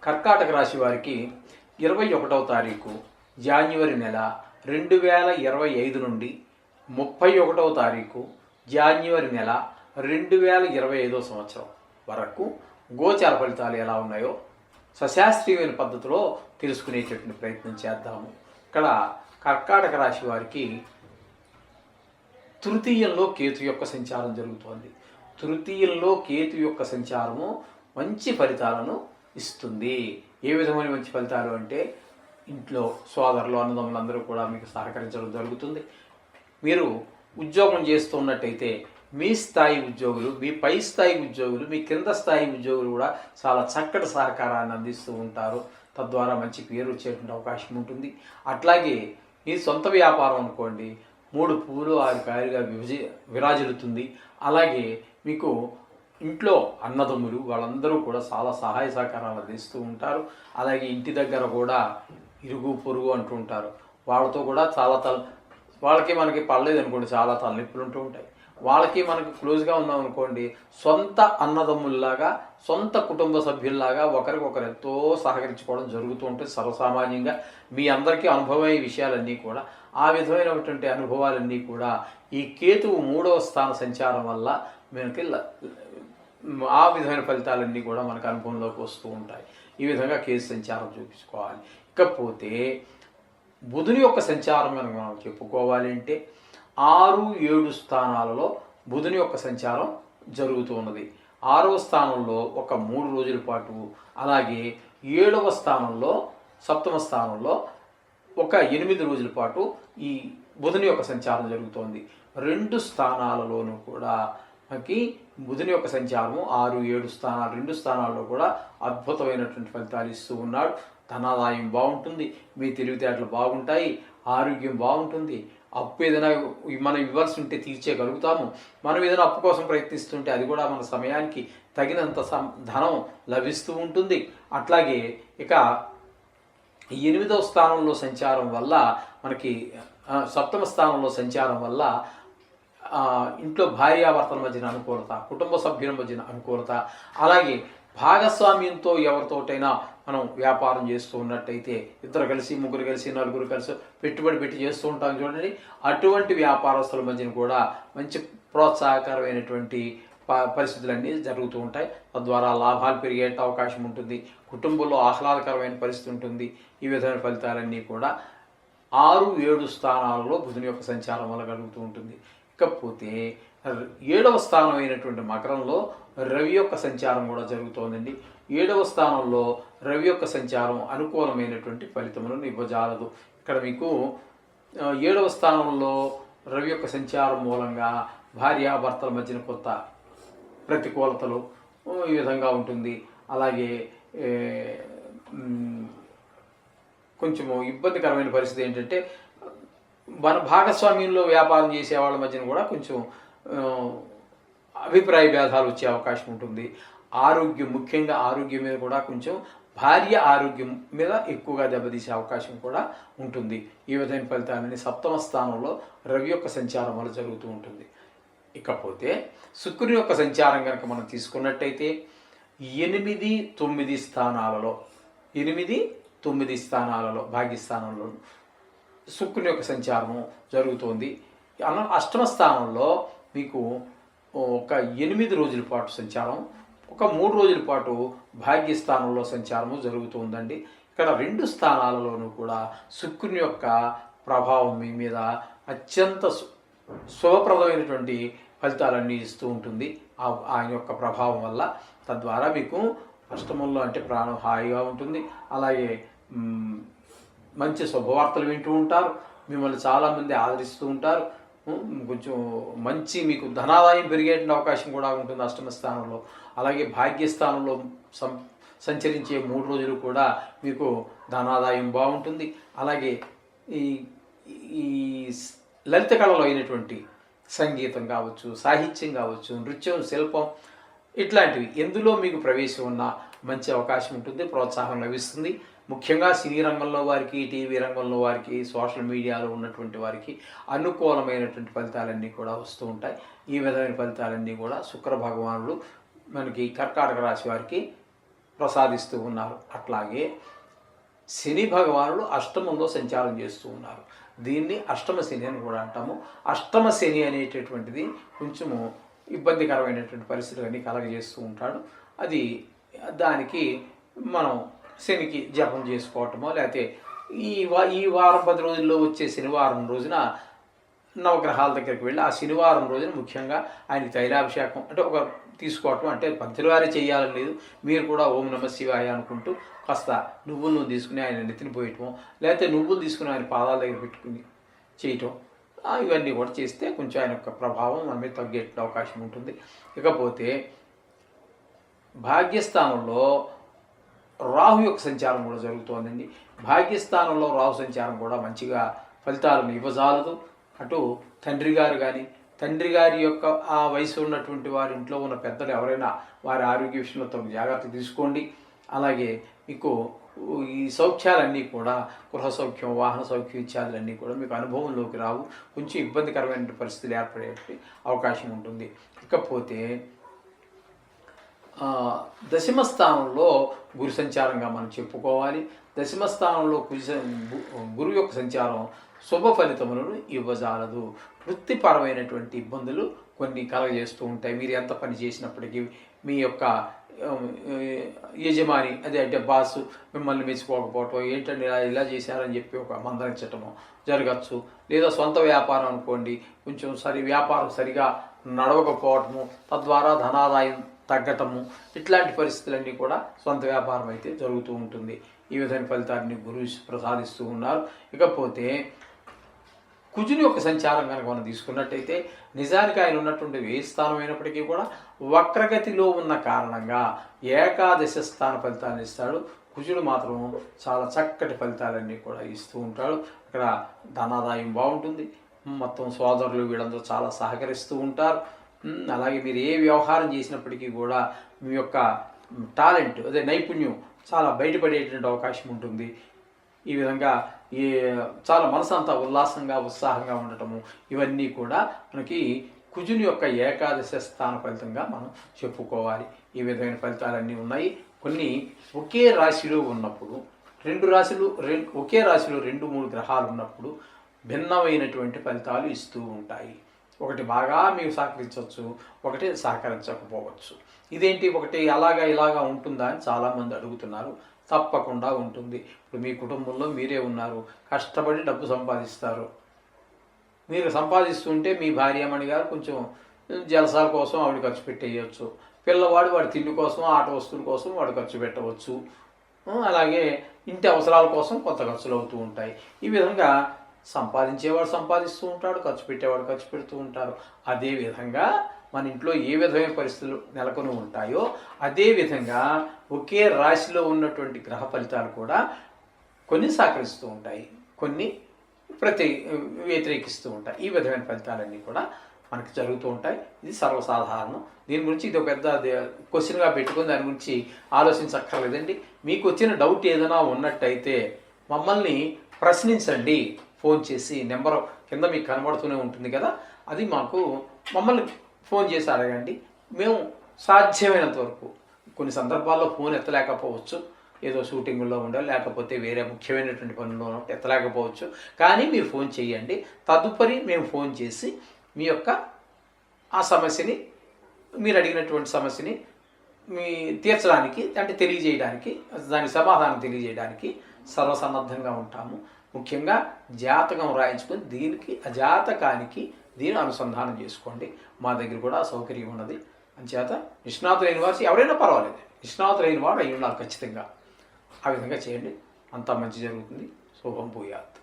కర్కాటక రాశి వారికి 21వ తారీఖు జాన్యువరి నెల 2025 నుండి 31వ తారీఖు జాన్యువరి నెల 2025 సంవత్సరం వరకు గోచార ఫలితాలు ఎలా ఉన్నాయో సశాస్త్రీయమైన పద్ధతిలో తెలుసుకునేటటువంటి ప్రయత్నం చేద్దాము. ఇక్కడ కర్కాటక రాశి వారికి తృతీయంలో కేతు యొక్క సంచారం జరుగుతోంది. తృతీయంలో కేతు యొక్క సంచారము మంచి ఫలితాలను ఇస్తుంది. ఏ విధమైన మంచి ఫలితాలు అంటే ఇంట్లో సోదరులు అన్నదమ్ములందరూ కూడా మీకు సహకరించడం జరుగుతుంది. మీరు ఉద్యోగం చేస్తున్నట్టయితే మీ స్థాయి ఉద్యోగులు, మీ పై స్థాయి ఉద్యోగులు, మీ కింద స్థాయి ఉద్యోగులు కూడా చాలా చక్కటి సహకారాన్ని అందిస్తూ ఉంటారు. తద్వారా మంచి పేరు వచ్చేటువంటి అవకాశం ఉంటుంది. అట్లాగే మీ సొంత వ్యాపారం అనుకోండి, 3 పువ్వులు 6 కాయలుగా విరాజిల్లుతుంది. అలాగే మీకు ఇంట్లో అన్నదమ్ములు వాళ్ళందరూ కూడా చాలా సహాయ సహకారాలు అందిస్తూ ఉంటారు. అలాగే ఇంటి దగ్గర కూడా ఇరుగు పొరుగు అంటూ ఉంటారు. వాళ్ళతో కూడా చాలా వాళ్ళకి మనకి పడలేదు అనుకోండి, చాలా తలనొప్పులు ఉంటూ ఉంటాయి. వాళ్ళకి మనకి క్లోజ్గా ఉన్నాం అనుకోండి, సొంత అన్నదమ్ముల్లాగా, సొంత కుటుంబ సభ్యుల్లాగా ఒకరికొకరు ఎంతో సహకరించుకోవడం జరుగుతూ ఉంటుంది. సర్వసామాన్యంగా మీ అందరికీ అనుభవమయ్యే విషయాలన్నీ కూడా, ఆ విధమైనటువంటి అనుభవాలన్నీ కూడా ఈ కేతువు 3వ స్థాన సంచారం వల్ల మనకి ఆ విధమైన ఫలితాలన్నీ కూడా మనకు అనుభవంలోకి వస్తూ ఉంటాయి. ఈ విధంగా కేతు సంచారం చూపించుకోవాలి. ఇకపోతే బుధుని యొక్క సంచారం కనుక మనం చెప్పుకోవాలి అంటే 6, 7 స్థానాలలో బుధుని యొక్క సంచారం జరుగుతూ ఉన్నది. 6వ స్థానంలో ఒక 3 రోజుల పాటు, అలాగే 7వ స్థానంలో, 7వ స్థానంలో ఒక 8 రోజుల పాటు ఈ బుధుని యొక్క సంచారం జరుగుతోంది. 2 స్థానాలలోనూ కూడా మనకి బుధుని యొక్క సంచారము 6, 7 స్థానాలు, 2 స్థానాల్లో కూడా అద్భుతమైనటువంటి ఫలితాలు ఇస్తూ ఉన్నాడు. ధనాదాయం బాగుంటుంది, మీ తెలివితేటలు బాగుంటాయి, ఆరోగ్యం బాగుంటుంది. అప్పు ఏదైనా మనం ఇవ్వాల్సి ఉంటే తీర్చేయగలుగుతాము. మనం ఏదైనా అప్పు కోసం ప్రయత్నిస్తుంటే అది కూడా మన సమయానికి తగినంత ధనం లభిస్తూ ఉంటుంది. అట్లాగే ఇక 8వ స్థానంలో సంచారం వల్ల మనకి 7వ స్థానంలో సంచారం వల్ల ఇంట్లో భార్యాభర్తల మధ్యన అనుకూలత, కుటుంబ సభ్యుల మధ్యన అనుకూలత, అలాగే భాగస్వామ్యంతో ఎవరితోటైనా మనం వ్యాపారం చేస్తూ ఉన్నట్టయితే 2 కలిసి, 3 కలిసి, 4 కలిసి పెట్టుబడి పెట్టి చేస్తూ ఉంటాం చూడండి, అటువంటి వ్యాపారస్తుల మధ్యన కూడా మంచి ప్రోత్సాహకరమైనటువంటి పరిస్థితులన్నీ జరుగుతూ ఉంటాయి. తద్వారా లాభాలు పెరిగే అవకాశం ఉంటుంది. కుటుంబంలో ఆహ్లాదకరమైన పరిస్థితి ఉంటుంది. ఈ విధమైన ఫలితాలన్నీ కూడా 6, 7 స్థానాలలో బుధుని యొక్క సంచారం వల్ల కలుగుతూ ఉంటుంది. ఇకపోతే 7వ స్థానం అయినటువంటి మకరంలో రవి యొక్క సంచారం కూడా జరుగుతోందండి. 7వ స్థానంలో రవి యొక్క సంచారం అనుకూలమైనటువంటి ఫలితములను ఇవ్వజాలదు. ఇక్కడ మీకు 7వ స్థానంలో రవి యొక్క సంచారం మూలంగా భార్యాభర్తల మధ్యన కొత్త ప్రతికూలతలు ఈ విధంగా ఉంటుంది. అలాగే కొంచెము ఇబ్బందికరమైన పరిస్థితి ఏంటంటే మన భాగస్వామ్యంలో వ్యాపారం చేసే వాళ్ళ మధ్యన కూడా కొంచెం అభిప్రాయ భేదాలు వచ్చే అవకాశం ఉంటుంది. ఆరోగ్యం, ముఖ్యంగా ఆరోగ్యం మీద కూడా కొంచెం భార్య ఆరోగ్యం మీద ఎక్కువగా దెబ్బతీసే అవకాశం కూడా ఉంటుంది. ఈ విధమైన ఫలితాలని 7వ స్థానంలో రవి యొక్క సంచారం వల్ల జరుగుతూ ఉంటుంది. ఇకపోతే శుక్రుని యొక్క సంచారం కనుక మనం తీసుకున్నట్టయితే 8, 9 స్థానాలలో, 8, 9 స్థానాలలో, భాగ్యస్థానంలో శుక్రుని యొక్క సంచారము జరుగుతోంది. 8వ స్థానంలో మీకు ఒక 8 రోజుల పాటు సంచారం, ఒక 3 రోజుల పాటు భాగ్యస్థానంలో సంచారము జరుగుతుందండి. ఇక్కడ 2 స్థానాలలోనూ కూడా శుక్రుని యొక్క ప్రభావం మీ మీద అత్యంత శుభప్రదమైనటువంటి ఫలితాలన్నీ ఇస్తూ ఉంటుంది ఆయన యొక్క ప్రభావం వల్ల. తద్వారా మీకు అష్టమంలో అంటే ప్రాణం హాయిగా ఉంటుంది. అలాగే మంచి శుభవార్తలు వింటూ ఉంటారు. మిమ్మల్ని చాలామంది ఆదరిస్తూ ఉంటారు. కొంచెం మంచి మీకు ధనాదాయం పెరిగే అవకాశం కూడా ఉంటుంది 8వ స్థానంలో. అలాగే భాగ్యస్థానంలో సంచరించే 3 రోజులు కూడా మీకు ధనాదాయం బాగుంటుంది. అలాగే ఈ లలిత కళలో అయినటువంటి సంగీతం కావచ్చు, సాహిత్యం కావచ్చు, నృత్యం, శిల్పం ఇట్లాంటివి ఎందులో మీకు ప్రవేశం ఉన్నా మంచి అవకాశం ఉంటుంది, ప్రోత్సాహం లభిస్తుంది. ముఖ్యంగా సినీ రంగంలో వారికి, టీవీ రంగంలో వారికి, సోషల్ మీడియాలో ఉన్నటువంటి వారికి అనుకూలమైనటువంటి ఫలితాలన్నీ కూడా వస్తూ ఉంటాయి. ఈ విధమైన ఫలితాలన్నీ కూడా శుక్ర భగవానుడు మనకి కర్కాటక రాశి వారికి ప్రసాదిస్తూ ఉన్నారు. అట్లాగే శని భగవానుడు అష్టమంలో సంచారం చేస్తూ ఉన్నారు. దీన్ని అష్టమ శని అని కూడా అంటాము. అష్టమ శని అనేటటువంటిది కొంచెము ఇబ్బందికరమైనటువంటి పరిస్థితులన్నీ కలగజేస్తూ ఉంటాడు. అది దానికి మనం శనికి జపం చేసుకోవటమో, లేకపోతే ఈ వారం 10 రోజుల్లో వచ్చే శనివారం రోజున నవగ్రహాల దగ్గరికి వెళ్ళి ఆ శనివారం రోజున ముఖ్యంగా ఆయనకి తైలాభిషేకం అంటే ఒక తీసుకోవటం, అంటే పంతులు వారే చేయాలని లేదు, మీరు కూడా ఓం నమ శివాయ అనుకుంటూ కాస్త నువ్వులు తీసుకుని ఆయన నెత్తిని పోయటం, లేకపోతే నువ్వులు తీసుకుని ఆయన పాదాల దగ్గర పెట్టుకుని చేయటం, ఇవన్నీ కూడా చేస్తే కొంచెం ఆయన యొక్క ప్రభావం మన మీద తగ్గే అవకాశం ఉంటుంది. ఇకపోతే భాగ్యస్థానంలో రాహు యొక్క సంచారం కూడా జరుగుతోందండి. భాగ్యస్థానంలో రాహు సంచారం కూడా మంచిగా ఫలితాలను ఇవ్వజాలదు. అటు తండ్రి గారు కానీ, తండ్రి గారి యొక్క ఆ వయసు ఉన్నటువంటి వారి ఇంట్లో ఉన్న పెద్దలు ఎవరైనా వారి ఆరోగ్య విషయంలో తగు జాగ్రత్త తీసుకోండి. అలాగే మీకు ఈ సౌఖ్యాలన్నీ కూడా గృహ సౌఖ్యం, వాహన సౌఖ్యం ఇత్యాదులన్నీ కూడా మీకు అనుభవంలోకి రావు. కొంచెం ఇబ్బందికరమైన పరిస్థితులు ఏర్పడే అవకాశం ఉంటుంది. ఇకపోతే దశమ స్థానంలో గురు సంచారంగా మనం చెప్పుకోవాలి. దశమ స్థానంలో గురు యొక్క సంచారం శుభ ఫలితములను ఇవ్వజాలదు. వృత్తిపరమైనటువంటి ఇబ్బందులు కొన్ని కలగజేస్తూ ఉంటాయి. మీరు ఎంత పని చేసినప్పటికీ మీ యొక్క యజమాని అంటే బాసు మిమ్మల్ని మెచ్చుకోకపోవటం, ఏంటంటే ఇలా చేశారని చెప్పి ఒక మందలించటము జరగచ్చు. లేదా సొంత వ్యాపారం అనుకోండి, కొంచెం వ్యాపారం సరిగా నడవకపోవటము, తద్వారా ధనాదాయం తగ్గటము, ఇట్లాంటి పరిస్థితులన్నీ కూడా సొంత వ్యాపారం అయితే జరుగుతూ ఉంటుంది. ఈ విధమైన ఫలితాన్ని గురువు ప్రసాదిస్తూ ఉన్నారు. ఇకపోతే కుజుని యొక్క సంచారం కనుక మనం తీసుకున్నట్టయితే నిజానికి ఆయన ఉన్నటువంటి వ్యయ స్థానం అయినప్పటికీ కూడా వక్రగతిలో ఉన్న కారణంగా ఏకాదశ స్థాన ఫలితాన్ని ఇస్తాడు. కుజుడు మాత్రం చాలా చక్కటి ఫలితాలన్నీ కూడా ఇస్తూ ఉంటాడు. అక్కడ ధనాదాయం బాగుంటుంది, మొత్తం సోదరులు వీళ్ళందరూ చాలా సహకరిస్తూ ఉంటారు. అలాగే మీరు ఏ వ్యవహారం చేసినప్పటికీ కూడా మీ యొక్క టాలెంట్ అదే నైపుణ్యం చాలా బయటపడేటువంటి అవకాశం ఉంటుంది. ఈ విధంగా చాలా మనసు అంతా ఉల్లాసంగా ఉత్సాహంగా ఉండటము, ఇవన్నీ కూడా మనకి కుజుని యొక్క ఏకాదశ స్థాన ఫలితంగా మనం చెప్పుకోవాలి. ఈ విధమైన ఫలితాలన్నీ ఉన్నాయి. కొన్ని ఒకే రాశిలో ఉన్నప్పుడు ఒకే రాశిలో 2-3 గ్రహాలు ఉన్నప్పుడు భిన్నమైనటువంటి ఫలితాలు ఇస్తూ ఉంటాయి. ఒకటి బాగా మీకు సహకరించవచ్చు, ఒకటి సహకరించకపోవచ్చు. ఇదేంటి ఒకటి ఇలాగా ఉంటుందా అని చాలామంది అడుగుతున్నారు. తప్పకుండా ఉంటుంది. ఇప్పుడు మీ కుటుంబంలో మీరే ఉన్నారు, కష్టపడి డబ్బు సంపాదిస్తారు. మీరు సంపాదిస్తుంటే మీ భార్యమణి గారు కొంచెం జలసాల కోసం ఆవిడ ఖర్చు పెట్టేయచ్చు, పిల్లవాడు వాడి తిండి కోసం, ఆట వస్తువుల కోసం వాడు ఖర్చు పెట్టవచ్చు. అలాగే ఇంటి అవసరాల కోసం కొంత ఖర్చులు అవుతూ ఉంటాయి. ఈ విధంగా సంపాదించేవాడు సంపాదిస్తూ ఉంటాడు, ఖర్చు పెట్టేవాడు ఖర్చు పెడుతూ ఉంటారు. అదేవిధంగా మన ఇంట్లో ఏ విధమైన పరిస్థితులు నెలకొని ఉంటాయో అదేవిధంగా ఒకే రాశిలో ఉన్నటువంటి గ్రహ ఫలితాలు కూడా కొన్ని సహకరిస్తూ ఉంటాయి, కొన్ని వ్యతిరేకిస్తూ ఉంటాయి. ఈ విధమైన ఫలితాలన్నీ కూడా మనకి జరుగుతూ ఉంటాయి. ఇది సర్వసాధారణం. దీని గురించి ఇది ఒక పెద్ద క్వశ్చన్గా పెట్టుకొని దాని గురించి ఆలోచించక్కర్లేదండి. మీకు వచ్చిన డౌట్ ఏదైనా ఉన్నట్టయితే మమ్మల్ని ప్రశ్నించండి. ఫోన్ చేసి నెంబర్ కింద మీకు కనబడుతూనే ఉంటుంది కదా, అది మమ్మల్ని ఫోన్ చేసి అడగండి. మేము సాధ్యమైనంత వరకు, కొన్ని సందర్భాల్లో ఫోన్ ఎత్తలేకపోవచ్చు, ఏదో షూటింగ్లో ఉండాలి, లేకపోతే వేరే ముఖ్యమైనటువంటి పనుల్లో ఎత్తలేకపోవచ్చు, కానీ మీరు ఫోన్ చేయండి. తదుపరి మేము ఫోన్ చేసి మీ యొక్క ఆ సమస్యని, మీరు అడిగినటువంటి సమస్యని తీర్చడానికి అంటే తెలియజేయడానికి, దానికి సమాధానం తెలియజేయడానికి సర్వసన్నద్ధంగా ఉంటాము. ముఖ్యంగా జాతకం రాయించుకొని ఆ జాతకానికి దీన్ని అనుసంధానం చేసుకోండి. మా దగ్గర కూడా సౌకర్యం ఉన్నది. అంచేత నిష్ణాతులైన వారు ఎవరైనా పర్వాలేదు, నిష్ణాతులైన వాడు అయి ఉన్నారు ఖచ్చితంగా. ఆ విధంగా చేయండి, అంతా మంచి జరుగుతుంది. శుభం భూయాత్.